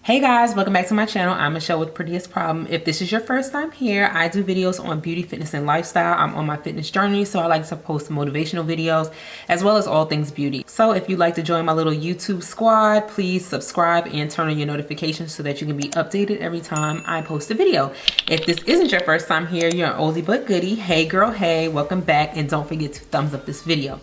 Hey guys, welcome back to my channel. I'm Michelle with Prettiest Problem. If this is your first time here, I do videos on beauty, fitness, and lifestyle. I'm on my fitness journey, so I like to post motivational videos as well as all things beauty. So if you'd like to join my little YouTube squad, please subscribe and turn on your notifications so that you can be updated every time I post a video. If this isn't your first time here, you're an oldie but goodie. Hey girl, hey, welcome back, and don't forget to thumbs up this video.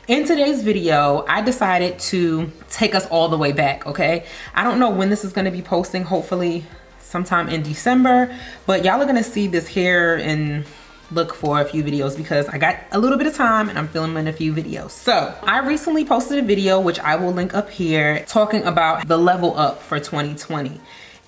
In today's video, I decided to take us all the way back, okay? I don't know when this is gonna be posting, hopefully sometime in December, but y'all are gonna see this here and look for a few videos because I got a little bit of time and I'm filming a few videos. So I recently posted a video, which I will link up here, talking about the level up for 2020.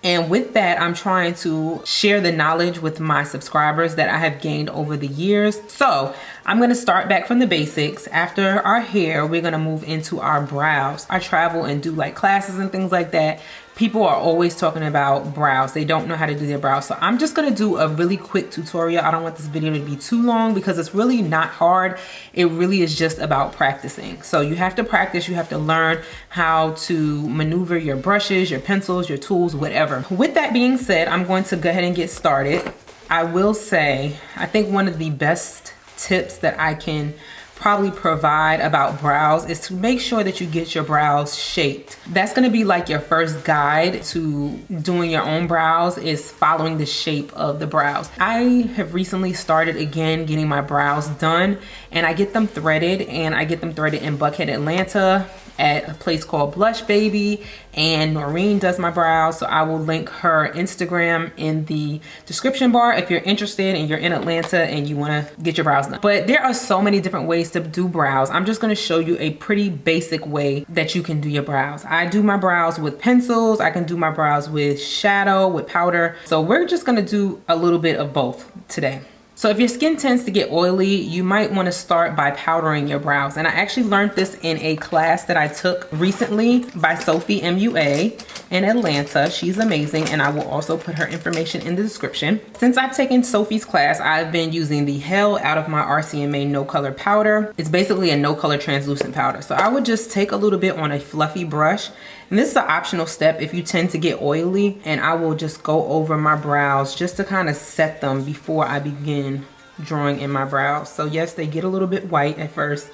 And with that, I'm trying to share the knowledge with my subscribers that I have gained over the years. So I'm gonna start back from the basics. After our hair, we're gonna move into our brows. I travel and do like classes and things like that. People are always talking about brows. They don't know how to do their brows. So I'm just gonna do a really quick tutorial. I don't want this video to be too long because it's really not hard. It really is just about practicing. So you have to practice, you have to learn how to maneuver your brushes, your pencils, your tools, whatever. With that being said, I'm going to go ahead and get started. I will say, I think one of the best tips that I can probably provide about brows is to make sure that you get your brows shaped. That's gonna be like your first guide to doing your own brows, is following the shape of the brows. I have recently started again getting my brows done, and I get them threaded, and I get them threaded in Buckhead, Atlanta at a place called Blush Baby, and Noreen does my brows, so I will link her Instagram in the description bar if you're interested and you're in Atlanta and you wanna get your brows done. But there are so many different ways to do brows. I'm just gonna show you a pretty basic way that you can do your brows. I do my brows with pencils, I can do my brows with shadow, with powder. So we're just gonna do a little bit of both today. So if your skin tends to get oily, you might want to start by powdering your brows. And I actually learned this in a class that I took recently by Sophie MUA in Atlanta. She's amazing, and I will also put her information in the description. Since I've taken Sophie's class, I've been using the hell out of my RCMA no color powder. It's basically a no color translucent powder. So I would just take a little bit on a fluffy brush. And this is an optional step if you tend to get oily, and I will just go over my brows just to kind of set them before I begin drawing in my brows. So yes, they get a little bit white at first,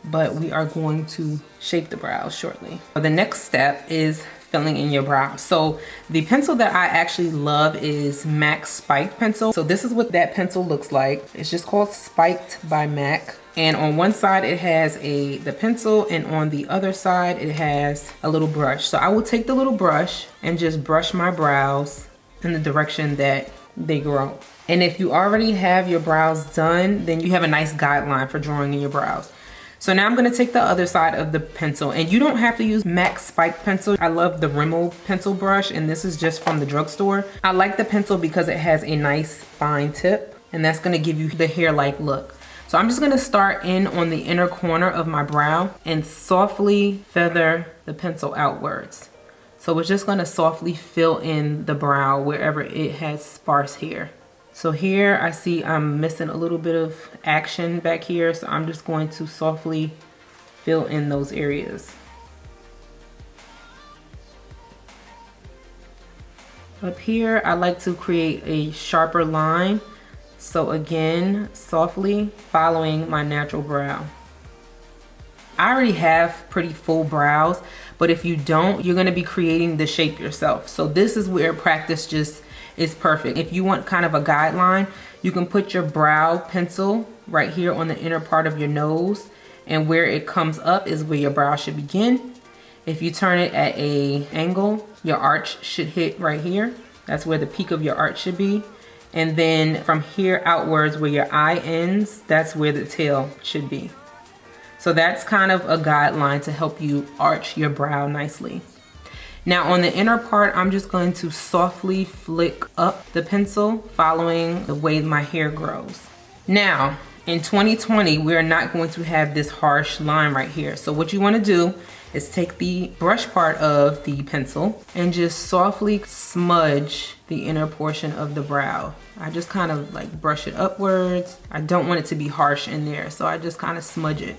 but we are going to shape the brows shortly. The next step is filling in your brows. So the pencil that I actually love is MAC Spiked pencil. So this is what that pencil looks like. It's just called Spiked by MAC. And on one side it has the pencil, and on the other side it has a little brush. So I will take the little brush and just brush my brows in the direction that they grow. And if you already have your brows done, then you have a nice guideline for drawing in your brows. So now I'm gonna take the other side of the pencil, and you don't have to use MAC Spike pencil. I love the Rimmel pencil brush, and this is just from the drugstore. I like the pencil because it has a nice fine tip, and that's gonna give you the hair-like look. So I'm just gonna start in on the inner corner of my brow and softly feather the pencil outwards. So we're just gonna softly fill in the brow wherever it has sparse hair. So here I see I'm missing a little bit of action back here, so I'm just going to softly fill in those areas. Up here, I like to create a sharper line. So again, softly following my natural brow. I already have pretty full brows, but if you don't, you're gonna be creating the shape yourself. So this is where practice just is perfect. If you want kind of a guideline, you can put your brow pencil right here on the inner part of your nose, and where it comes up is where your brow should begin. If you turn it at an angle, your arch should hit right here. That's where the peak of your arch should be. And then from here outwards where your eye ends, that's where the tail should be. So that's kind of a guideline to help you arch your brow nicely. Now on the inner part, I'm just going to softly flick up the pencil following the way my hair grows. Now, in 2020, we're not going to have this harsh line right here. So what you want to do is take the brush part of the pencil and just softly smudge the inner portion of the brow. I just kind of like brush it upwards. I don't want it to be harsh in there, so I just kind of smudge it.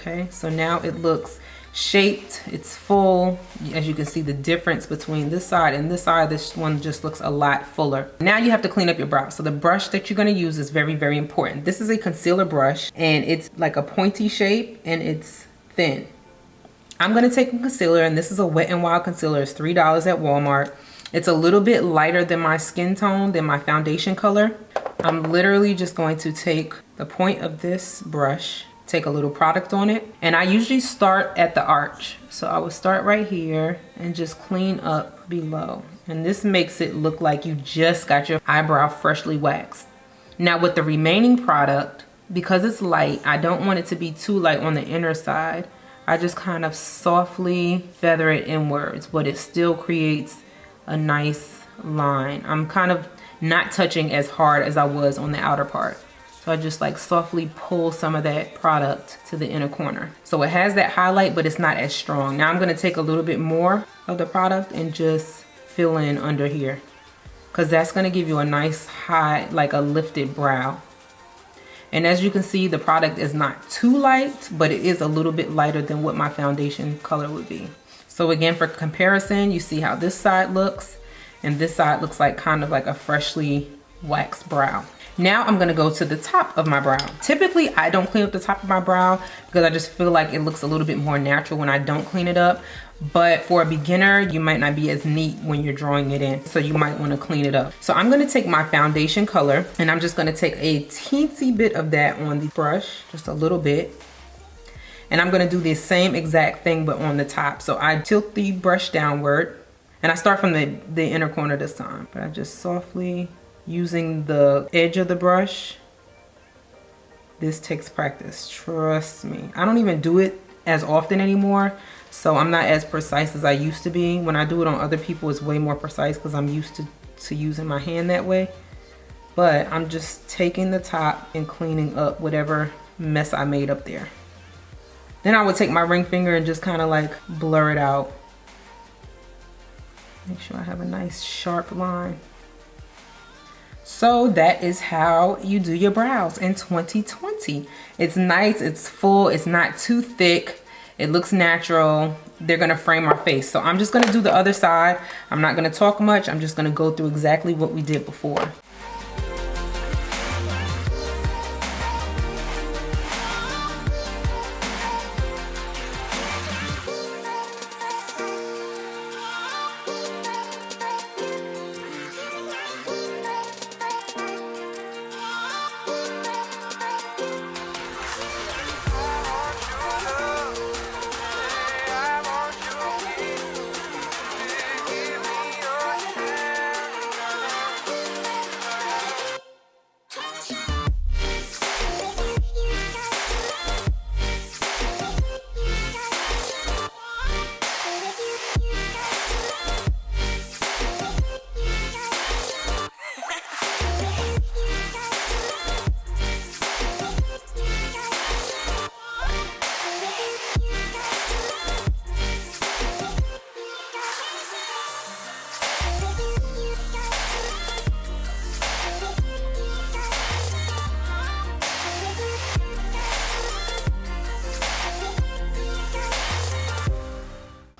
Okay, so now it looks shaped, it's full. As you can see the difference between this side and this side, this one just looks a lot fuller. Now you have to clean up your brow. So the brush that you're gonna use is very, very important. This is a concealer brush and it's like a pointy shape and it's thin. I'm gonna take a concealer, and this is a Wet n Wild concealer. It's $3 at Walmart. It's a little bit lighter than my skin tone, than my foundation color. I'm literally just going to take the point of this brush, take a little product on it, and I usually start at the arch. So I would start right here and just clean up below. And this makes it look like you just got your eyebrow freshly waxed. Now with the remaining product, because it's light, I don't want it to be too light on the inner side. I just kind of softly feather it inwards, but it still creates a nice line. I'm kind of not touching as hard as I was on the outer part. So I just like softly pull some of that product to the inner corner. So it has that highlight, but it's not as strong. Now I'm gonna take a little bit more of the product and just fill in under here, because that's gonna give you a nice high, like a lifted brow. And as you can see, the product is not too light, but it is a little bit lighter than what my foundation color would be. So again, for comparison, you see how this side looks, and this side looks like kind of like a freshly waxed brow. Now I'm gonna go to the top of my brow. Typically, I don't clean up the top of my brow because I just feel like it looks a little bit more natural when I don't clean it up. But for a beginner, you might not be as neat when you're drawing it in, so you might wanna clean it up. So I'm gonna take my foundation color, and I'm just gonna take a teensy bit of that on the brush, just a little bit. And I'm gonna do the same exact thing, but on the top. So I tilt the brush downward, and I start from the inner corner this time. But I just softly, using the edge of the brush. This takes practice, trust me. I don't even do it as often anymore, so I'm not as precise as I used to be. When I do it on other people, it's way more precise because I'm used to using my hand that way. But I'm just taking the top and cleaning up whatever mess I made up there. Then I would take my ring finger and just kind of like blur it out. Make sure I have a nice sharp line. So that is how you do your brows in 2020. It's nice, it's full, it's not too thick, it looks natural. They're gonna frame our face. So I'm just gonna do the other side. I'm not gonna talk much, I'm just gonna go through exactly what we did before.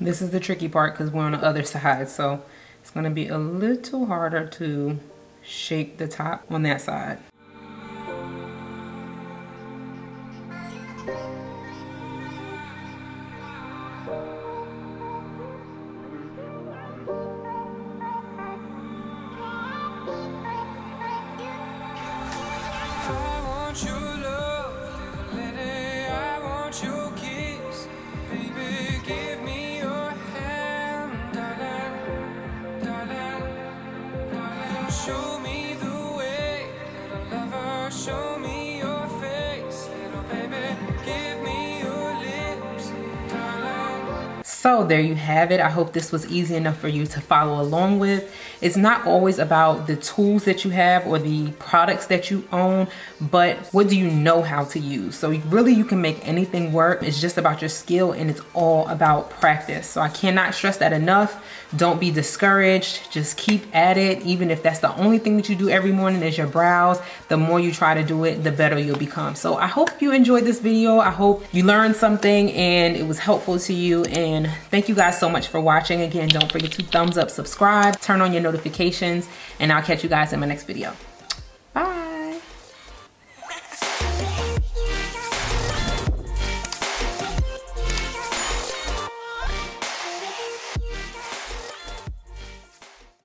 This is the tricky part because we're on the other side, so it's gonna be a little harder to shape the top on that side. So there you have it. I hope this was easy enough for you to follow along with. It's not always about the tools that you have or the products that you own, but what do you know how to use? So really you can make anything work. It's just about your skill, and it's all about practice. So I cannot stress that enough. Don't be discouraged. Just keep at it. Even if that's the only thing that you do every morning is your brows, the more you try to do it, the better you'll become. So I hope you enjoyed this video. I hope you learned something and it was helpful to you. And thank you guys so much for watching. Again, don't forget to thumbs up, subscribe, turn on your notifications, and I'll catch you guys in my next video. Bye.